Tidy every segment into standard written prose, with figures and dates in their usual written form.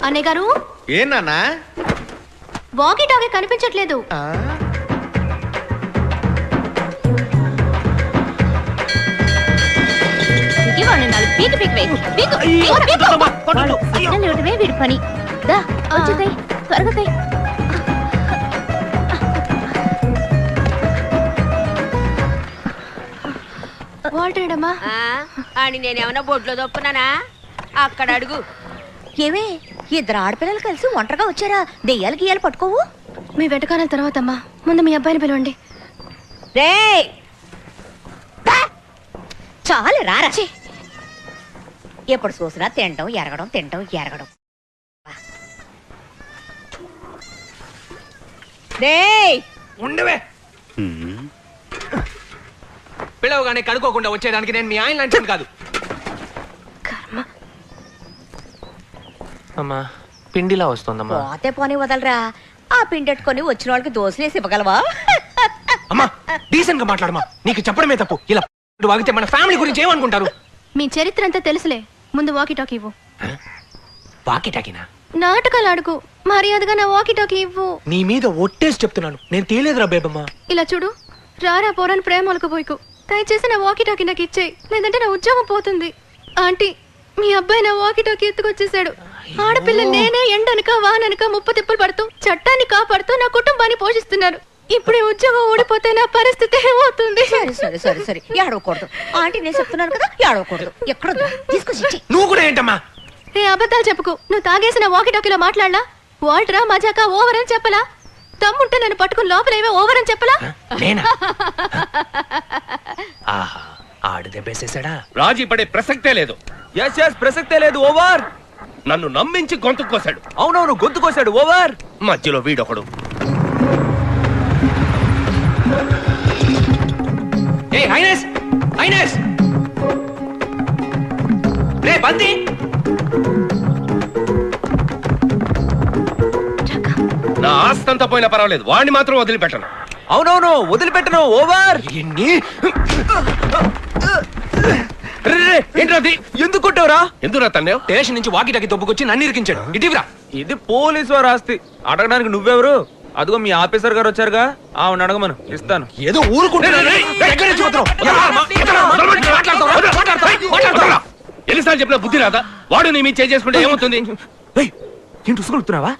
అన్నయ్య గారు ఏనా వాకీ టాకీ కనిపించట్లేదు. వీడి పని త్వరగా వాల్టేడమ్మా అని నేనేమన్నా బొడ్లో దొప్పునానా? అక్కడ అడుగు. ఏమే ఇద్దరు ఆడపిల్లలు కలిసి ఒంటరిగా వచ్చారా? దెయ్యాలు గీయాలు పట్టుకోవు. మీ వెటకాలం తర్వాత అమ్మా, ముందు మీ అబ్బాయిని పిలవండి. రే చాలు రారా. ఎప్పుడు చూసినా తినడం ఎరగడం తినడం ఎరగడం. ఉండవే పిలవగానే కడుక్కోకుండా వచ్చేయడానికి నేను మీ ఆయన లాంటి కాదు. అమ్మా పిండిలా వస్తుందమ్మా. పోతే పోనీ వదలరా. ఆ పిండెట్టుకొని వచ్చిన వాళ్ళకి దోశలేసి ఇవ్వగలవా? అమ్మా డీసెంట్ గా మాట్లాడమా. నీకు చెప్పడమే తప్పు. ఇలా వాగితే మన ఫ్యామిలీ గురించి ఏమనుకుంటారు? మీ చరిత్ర అంతా తెలుసులే, ముందు వాకీ టాకీ ఇవ్వు. వాకీ టాకీనా? నాటకాలు అడుగు, మర్యాదగా నా వాకీ టాకీ ఇవ్వు. నీ మీద ఒట్టేసి చెప్తున్నాను, నేను తేలేదురా బేబమ్మా. ఇలా చూడు, రారా పోరాని ప్రేమలకు పోయికు. దయచేసి నా వాకీ టాకీ నాకు ఇచ్చేయి, లేదంటే నా ఉద్యోగం పోతుంది. ఆంటీ, మీ అబ్బాయి నా వాకీ టాకీ ఎత్తుకొచ్చేసాడు. ఆడపిల్ల నేనే ఎండనక వాననక ముప్పు తిప్పులు పడుతూ చట్టాన్ని కాపాడుతూ నా కుటుంబాన్ని పోషిస్తున్నారు. ఇప్పుడు ఈ ఉద్యోగం ఊడిపోతే నా పరిస్థితి ఏమవుతుంది? సరే సరే సరే సరే ఏడవకూడదు ఆంటీ, నేను చెప్తున్నాను కదా ఏడవకూడదు. ఎక్కడ తీసుకొచ్చి నువ్వు కూడా ఏంటమ్మా? ఏ అబద్ధాలు చెప్పుకు. నువ్వు తాగేసిన వాకీ టాకీలో మాట్లాడలా? వాల్టరా మజాకా ఓవర్ అని చెప్పలా? తమ్ముంటే నన్ను పట్టుకుని లోపల ఏవో ఓవర్ అని చెప్పలా? ఆహా ఆడు దెబ్బేసేసాడా? రాజీ పడే ప్రసక్తే లేదు. ప్రసక్తే లేదు. ఓవర్. నన్ను నమ్మించి గొంతు కోసాడు. అవునవును గొంతు కోసాడు. ఓవర్. మధ్యలో వీడొకడు. రే బంతి, నా ఆస్తంతా పోయినా పర్వాలేదు, వాడిని మాత్రం వదిలిపెట్టను. అవునవును వదిలిపెట్టను. ఓవర్. ఎందుకు కొట్టావురా? ఎందుకు తన్నేవ్? స్టేషన్ నుంచి వాకి టాకి తొప్పుకొచ్చి నన్ను ఇరికించాడు. ఇటీవరా. ఇది పోలీసు వారు ఆస్తి, అడగడానికి నువ్వెవరు? అదిగో మీ ఆఫీసర్ గారు వచ్చారుగా, ఆవిడ అడగమను, ఇస్తాను. ఏదో ఊరుకుంటున్నాను. ఎన్నిసార్లు చెప్పినా బుద్ధి రాదా? వాడు నీ మీద చేసుకుంటే ఏమవుతుంది? ఏంటి ఉసుగొలుపుతున్నావా?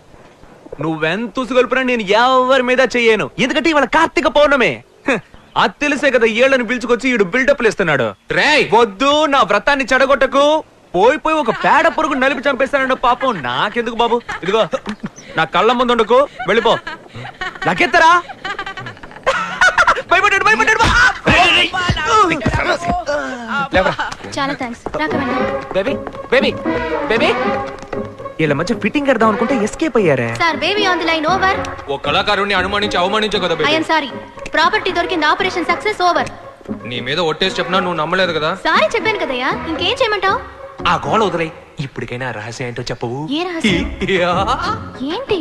నువ్వెంత ఉసుగొలుపునా నేను ఎవరి మీద చెయ్యను, ఎందుకంటే ఇవాళ కార్తీక పౌర్ణమి. అది తెలిసే కదా ఏళ్లను పిలుచుకొచ్చి ఈడు బిల్డప్లు ఇస్తున్నాడు. వద్దు, నా వ్రతాన్ని చెడగొట్టకు. పోయి పోయి ఒక పేడ పురుగు నలిపి చంపేస్తానండి. పాపం నాకెందుకు బాబు. ఇదిగో నా కళ్ళ ముందు ఉండకు, వెళ్ళిపో. నాకెత్తరా? భయపడ్డాడు భయపడ్డాడు. చాలా థాంక్స్. బేబీ బేబీ బేబీ వీళ్ళ మధ్య ఫిట్టింగ్ కడదాం అనుకుంటే ఎస్కేప్ అయ్యారే. Sir baby on the line. Over. ఓ కళాకారుని అనుమానించి అవమానించే కదా baby. I am sorry. Property దొరికింది. Operation success. ఓవర్. నీ మీద ఒట్టేసి చెప్పినా నువ్వు నమ్మలేదు కదా. సారీ చెప్పాను కదయ్యా, ఇంకేం చేయమంటావు? ఆ గోళ వదిలే. ఇప్పటికైనా రహస్యం ఏంటో చెప్పవు. ఏ రహస్యం? ఏంటి?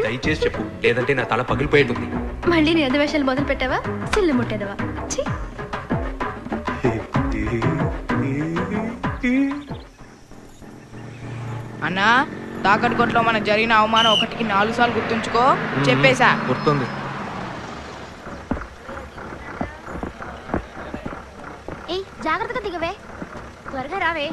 దయచేసి చెప్పు, లేదంటే నా తల పగిలిపోయేటుంది. మళ్ళీ నీ అధివేశాలు మొదలు పెట్టావా? సిల్లు ముట్టేదవా? అన్నా, తాకట్టు కొట్లో మనకు జరిగిన అవమానం 1కి 4 సార్లు గుర్తుంచుకో. చెప్పేశా. గుర్తుంది. ఏయ్ జాగ్రత్తగా దిగవే, త్వరగా రావే.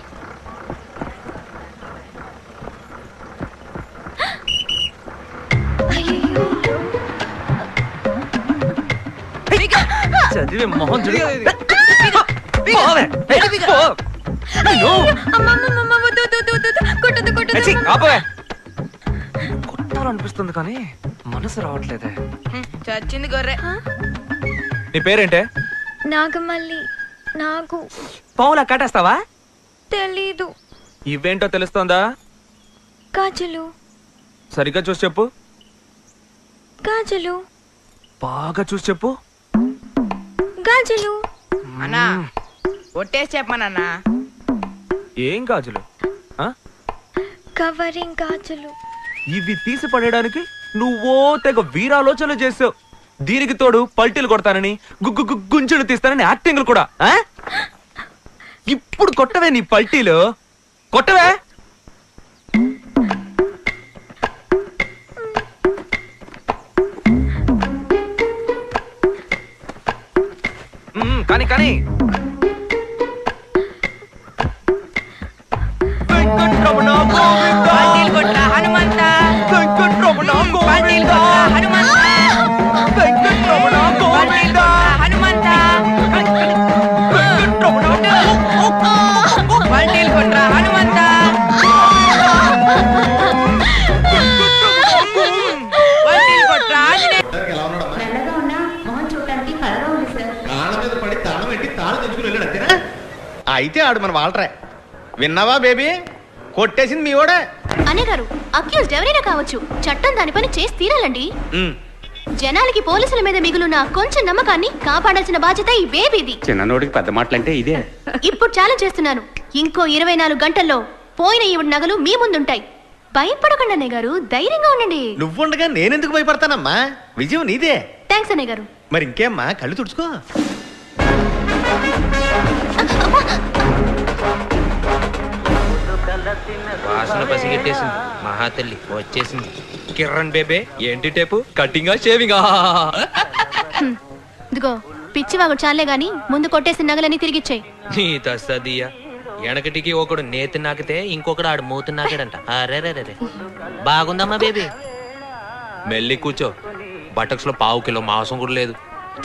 చదివే మొహం చూడు. కొట్టాలనిపిస్తుంది కానీ మనసు రావట్లేదే. చచ్చింది గొర్రె. నీ పేరేంటే? నాగమల్లి. నాకు పావులా కాటేస్తావా? తెలీదు. ఇవేంటో తెలుస్తోందా? గాజులు. సరిగ్గా చూసి చెప్పు. గాజులు. బాగా చూసి చెప్పు. గాజులు. అన్నా ఒట్టేసి చెప్పమనన్నా. ఏం గాజులు? కవరింగ్ గాజులు. ఇవి తీసి పడేయడానికి నువ్వో తెగ వీరాలోచనలు చేసావు. దీనికి తోడు పల్టీలు కొడతానని, గుంజులు తీస్తానని యాక్టింగ్లు కూడా. ఇప్పుడు కొట్టవే నీ పల్టీలు, కొట్టవే. కానీ కానీ వెంకటరమణ గోవింద బండిల్ కొట్ల హనుమంత వెంకటరమణ బండిల్ గోవింద కొట్ల హనుమంత వెంకటరమణ బండిల్ గోవింద కొట్ల హనుమంత వెంకటరమణ బండిల్ కొట్ల హనుమంత బండిల్ కొట్ల ఆంజనేయ అయితే ఆడు మన వాళ్ళరే విన్నావా బేబీ కొట్టేసింది మీ వాడే అనే గారు అక్యూజ్డ్ ఎవరైనా కావచ్చు, చట్టం దాని పని చేసి తీరాలండి. జనాలకి పోలీసుల మీద మిగులున్న కొంచెం నమ్మకాన్ని కాపాడాల్సిన బాధ్యత ఈ బేబీది. చిన్నోడికి పెద్ద మాటలంటే ఇదే. ఇప్పుడు ఛాలెంజ్ చేస్తున్నాను, ఇంకో 24 గంటల్లో పోయిన ఈవిడ నగలు మీ ముందుంటాయి. భయపడకండి అన్నయ్య గారు, ధైర్యంగా ఉండండి. నువ్వుండగా నేనెందుకు భయపడతానమ్మా, విజయం నీదే. థ్యాంక్స్ అన్నయ్య గారు. మరి ఇంకేమ్మా, కళ్ళు తుడుచుకో. వాసన పసిగెట్టేసింది, మహాతల్లి వచ్చేసింది. కిరణ్ బేబే ఏంటి టేపు, కటింగా షేవింగా? ఇదిగో పిచ్చివాగుడు చాలే గాని ముందు కొట్టేసిన నగలని తిరిగిచ్చాయి. నీ తస్తదియా వెనకటికి ఒకడు నేతి నాకితే ఇంకొకడు ఆడు మూతి నాకాడంట. అరే బాగుందమ్మా బేబీ, మెల్లి కూర్చో. బటక్స్ లో పావు కిలో మాంసం కూడా లేదు.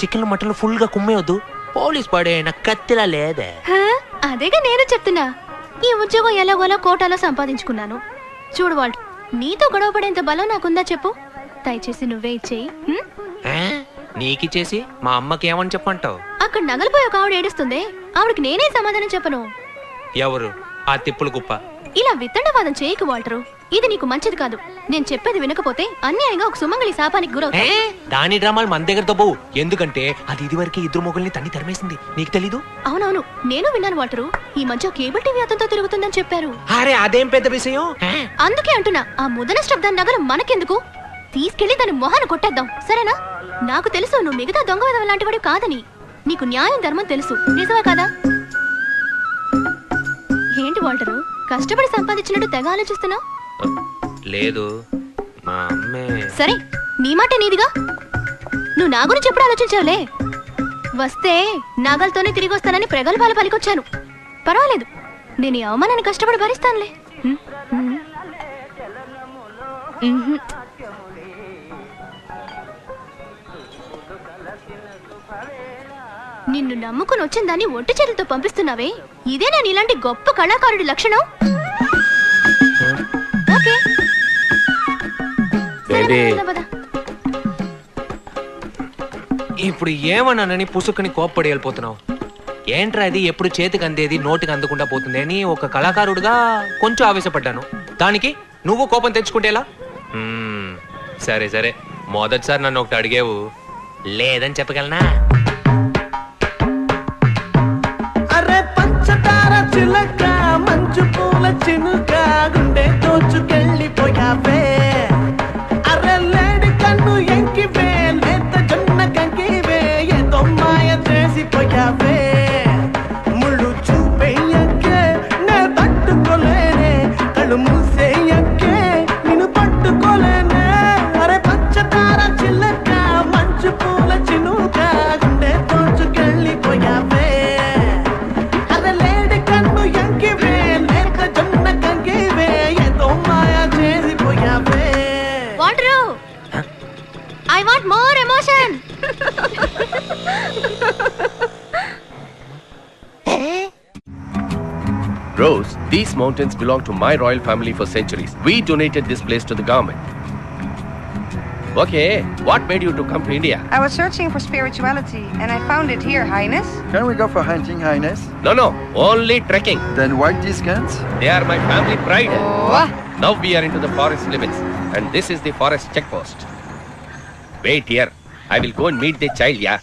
చికెన్ మటన్ ఫుల్ గా కుమ్మేయొద్దు, పోలీస్ పడేనా కత్తిలా లేదే. అదేగా నేను చెప్తున్నా, ఈ ఉద్యోగం ఎలాగోలా కోటాలో సంపాదించుకున్నాను. చూడు వాళ్ళు, నీతో గొడవ పడేంత బలం నాకుందా చెప్పు? దయచేసి నువ్వే ఇచ్చేయి. నీకిచ్చేసి మా అమ్మకి ఏమని చెప్పంటావు? అక్కడ నగలిపోయి ఒక ఆవిడ ఏడుస్తుంది, ఆవిడకి నేనే సమాధానం చెప్పను. ఎవరు ఆ తిప్పులు కుప్ప? ఇలా వితండవాదం చేయకు వాల్టరు, ఇది నీకు మంచిది కాదు. నేను చెప్పేది వినకపోతే అన్యాయంగా ఒక సుమంగళి శాపానికి గురవుతా. దాని డ్రామాలు మన దగ్గరతో పోవు, ఎందుకంటే అది ఇదివరకే ఇద్దరు మొగుల్ని తన్ని తరిమేసింది, నీకు తెలీదు? అవునవును, నేను విన్నాను వాల్టరు, ఈ మధ్య కేబుల్ టీవీ అతనితో తిరుగుతుందని చెప్పారు. అరే అదేం పెద్ద విషయం. అందుకే అంటున్నా, ఆ ముదనష్టం దాని నగలు మనకెందుకు, తీసుకెళ్లి దాని మొహాన కొట్టేద్దాం, సరేనా? నాకు తెలుసు నువ్వు మిగతా దొంగ విధవ లాంటి వాడు కాదని. నీకు న్యాయం ధర్మం తెలుసు, నిజమా కాదా? ఏంటి వాల్టరు, కష్టపడి సంపాదించినట్టు తెగ ఆలోచిస్తున్నావు? లేదు, మా అమ్మే. సరే, నీ మాట నీదిగా, నువ్వు నా గురించి ఎప్పుడు ఆలోచించావులే. వస్తే నాగలతోనే తిరిగి వస్తానని ప్రగల్భాలు పలికొచ్చాను. పర్వాలేదు, నేను ఈ అవమానాన్ని కష్టపడి భరిస్తానులే. నిన్ను నమ్ముకుని వచ్చిన దాన్ని ఒంటి చేతులతో పంపిస్తున్నావే, ఇదే నేను ఇలాంటి గొప్ప కళాకారుడి లక్షణం. ఓకే ఇప్పుడు ఏమన్నానని పుసుకుని కోప్పడి వెళ్ళిపోతున్నావు? ఏంట్రా అది, ఎప్పుడు చేతికి అందేది నోటికి అందకుండా పోతుంది అని ఒక కళాకారుడిగా కొంచెం ఆవేశపడ్డాను. దానికి నువ్వు కోపం తెచ్చుకుంటేలా? సరే సరే, మొదటిసారి నన్ను ఒకటి అడిగావు, లేదని చెప్పగలనా? అరే పంచదార చిలక మంచు పూల చినుక గుండె దోచుకెళ్ళిపోయావే. అరే లేడి కన్ను ఎంకివే, లేత జొన్న కంకివే, ఏదో మాయ చేసిపోయావే. ముళ్ళు చూపేయకే నే తట్టుకోలేనే, కళ్ళు మూసేయకే నిన్ను పట్టుకోలేనే. అరే పంచదార చిలక మంచు పూల చినుక గుండె దోచుకెళ్ళిపోయావే. I want more emotion. Rose, these mountains belong to my royal family for centuries. We donated this place to the government. Okay, what made you to come to India? I was searching for spirituality and I found it here, Highness. Can we go for hunting, Highness? No, only trekking. Then why these guns? They are my family pride. Oh. Now we are into the forest limits and this is the forest checkpost. Wait here. I will go and meet the child, yeah.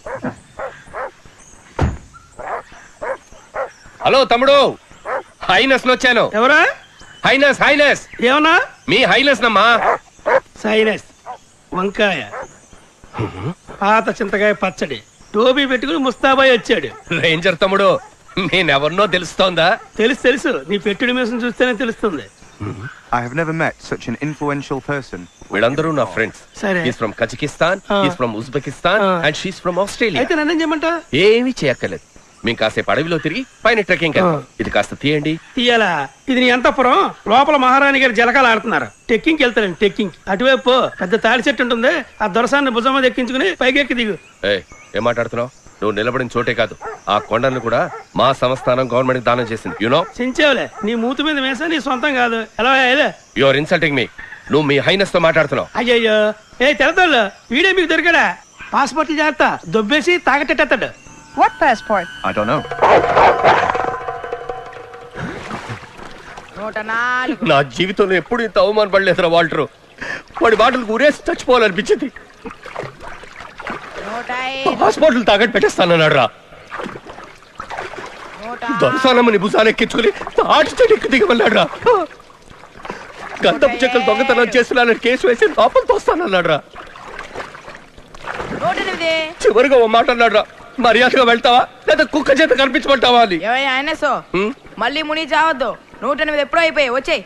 Hello, Tamudu. Highness వచ్చాను. ఎవరా? Highness ఏమన్నా? మీ highness నమ్మా. Sinus వంకాయ, పాత చింతకాయ పచ్చడి, టోపీ పెట్టుకుని ముస్తాబాయ్ వచ్చాడు. రేంజర్ తమ్ముడు, నేనెవరినో తెలుస్తోందా? తెలుసు, నీ పెట్టుడి మీసం చూస్తేనే తెలుస్తుంది. I have never met such an influential person. వీళ్ళందరూ నా ఫ్రెండ్స్. సరే. He's from Kazakhstan, he's from Uzbekistan, and she's from Australia. అయితే నన్నేం చేయమంట? ఏమీ చేయక్కర్లేదు. మేము కాసేపు అడవిలో తిరిగి పైన ట్రెక్కింగ్ వెళ్తాం. ఇది కాస్త తీయండి. తీయాలా? ఇది నీ అంతఃపురం. లోపల మహారాణి గారు జలకాలు ఆడుతున్నారు. టెక్కింగ్కి వెళ్తారండి, టెక్కింగ్. అటువైపు పెద్ద తాడి చెట్టు ఉంటుంది. ఆ దొరసాన్ని భుజం మీద ఎక్కించుకుని పైకెక్కి దిగు. ఏం మాట్లాడుతున్నావు? నువ్వు నిలబడిన చోటే కాదు, ఆ కొండను కూడా మా సంస్థానం గవర్నమెంట్ దానం చేసింది. యునో చించేవులే, నీ మూతి మీద వేసా నీ సొంతం కాదు. ఎలా యు ఆర్ ఇన్సల్టింగ్ మీ. నువ్వు మీ హైనెస్ తో మాట్లాడుతున్నావు. అయ్యయ్యో, తెరదోళ్ళు వీడే మీకు దొరికాడా? పాస్పోర్ట్లు జాగ్రత్త, దొబ్బేసి తాగట్టేస్తాడు. What passport? I don't know. 104. నా జీవితంలో ఎప్పుడు ఇంత అవమాన పడలేదురా వాల్టరు. వాడి బాటలు ఊరేసి చచ్చిపోవాలనిపించింది. 105. పాస్పోర్ట్లు తాగట్టు పెట్టేస్తానన్నాడు రా. దొరసానమ్మని భుజాలెక్కించుకుని తాటి చెట్టు ఎక్కి దిగమన్నాడు రా. గంధపు చెక్కలు దొంగతనం చేస్తున్నానని కేసు వేసి లోపల తోస్తానన్నాడు రా. 108. చివరిగా ఓ మాట అన్నాడు రా, మర్యాదగా వెళ్తావా లేదా కుక్క చేత కనిపించమంటావా అని. ఏవయ్యా ఆయనసో, మళ్ళీ ముని చావద్దు. 108 ఎప్పుడో అయిపోయి వచ్చాయి.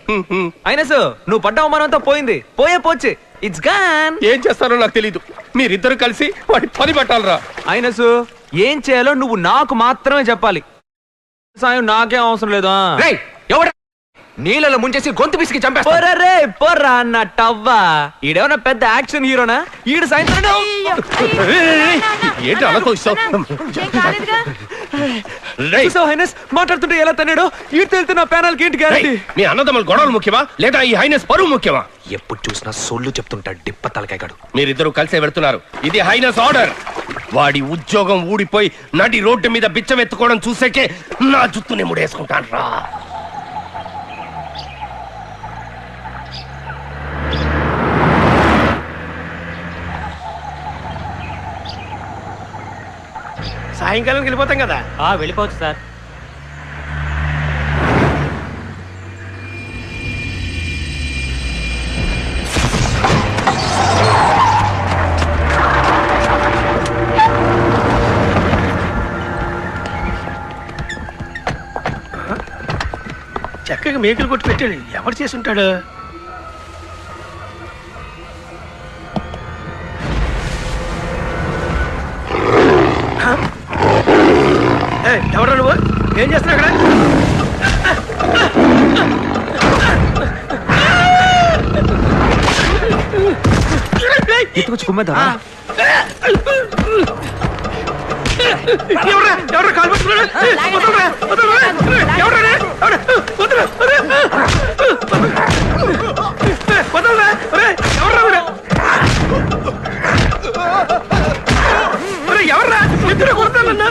అయినస్, నువ్వు పడ్డ అవమానంతో పోయింది. పోచే ఇట్స్ గాన్. ఏం చేస్తారో నాకు తెలీదు. మీరిద్దరు కలిసి వాడి పని పట్టాలరా. అయినస్, ఏం చేయాలో నువ్వు నాకు మాత్రమే చెప్పాలి. సాయం నాకేం అవసరం లేదు. నీళ్ళలో ముంచేసి గొంతు పిసికి చంపేస్తా. పోర్రా అన్న టవ్వా. ఈడేమన్నా పెద్ద యాక్షన్ హీరోనా? ఈడు సాయంత్రం ఏంటి అలతో ఇస్తావు? మాట్లాడుతుంటే ఎలా తన్నాడు? ఈడు తెలితే నా ప్యానల్ కి ఏంటి గ్యారెంటీ? మీ అన్నదమ్ముల గొడవలు ముఖ్యమా లేదా ఈ హైనెస్ పరువు ముఖ్యమా? ఎప్పుడు చూసినా సొల్లు చెప్తుంటాడు డిప్ప తలకాయగాడు. మీరిద్దరు కలిసే వెళ్తున్నారు. ఇది హైనెస్ ఆర్డర్. వాడి ఉద్యోగం ఊడిపోయి నడి రోడ్డు మీద బిచ్చం ఎత్తుకోవడం చూసేకే నా జుత్తుని ముడేసుకుంటాను రా. సాయంకాలం వెళ్ళిపోతాం కదా. వెళ్ళిపోవచ్చు సార్. చక్కగా మేకలు కొట్టి పెట్టాడు. ఎవరు చేసి ఉంటాడు? ఎవరు నువ్వు? ఏం చేస్తున్నావు అక్కడ? ఎత్తుకొచ్చి కుమ్మేదా? ఎవరు కాలు పట్టుకున్నాడు? ఎవర్రా ఇద్దరు కొడతానన్నా?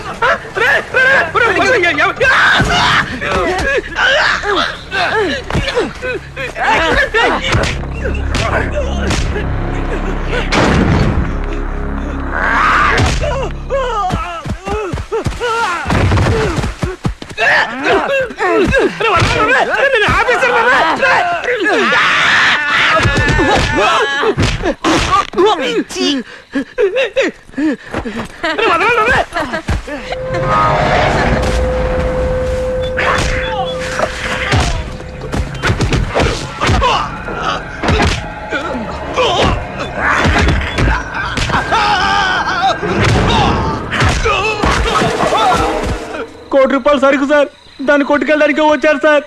₹1 సరుకు సార్, దాన్ని కొట్టుకెళ్ళడానికి వచ్చారు సార్.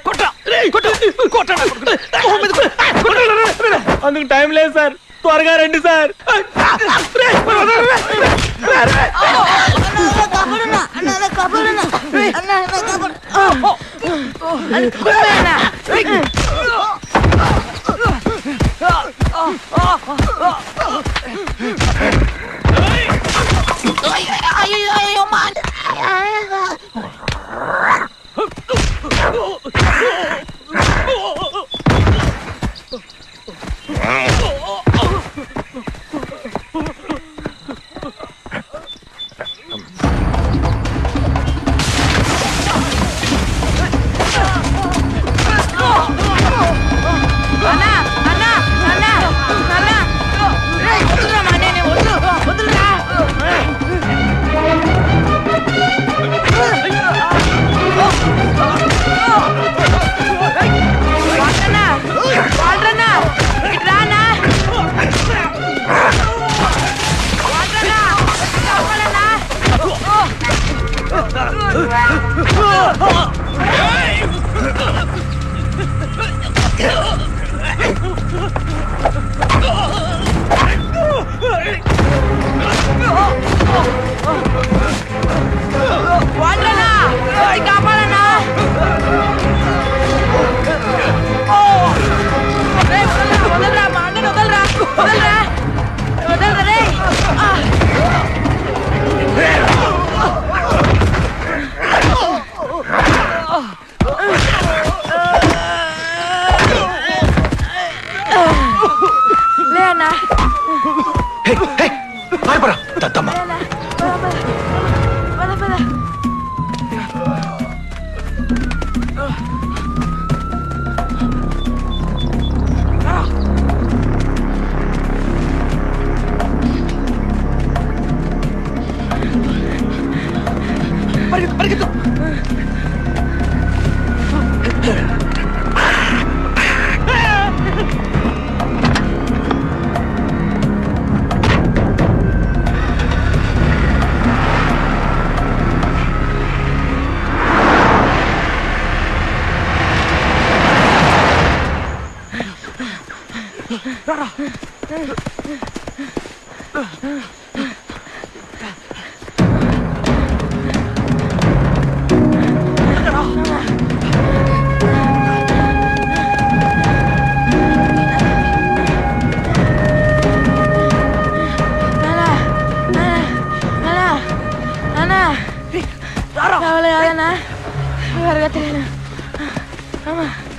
అందుకు టైం లేదు సార్, త్వరగా రండి సార్. అన్నా Anak,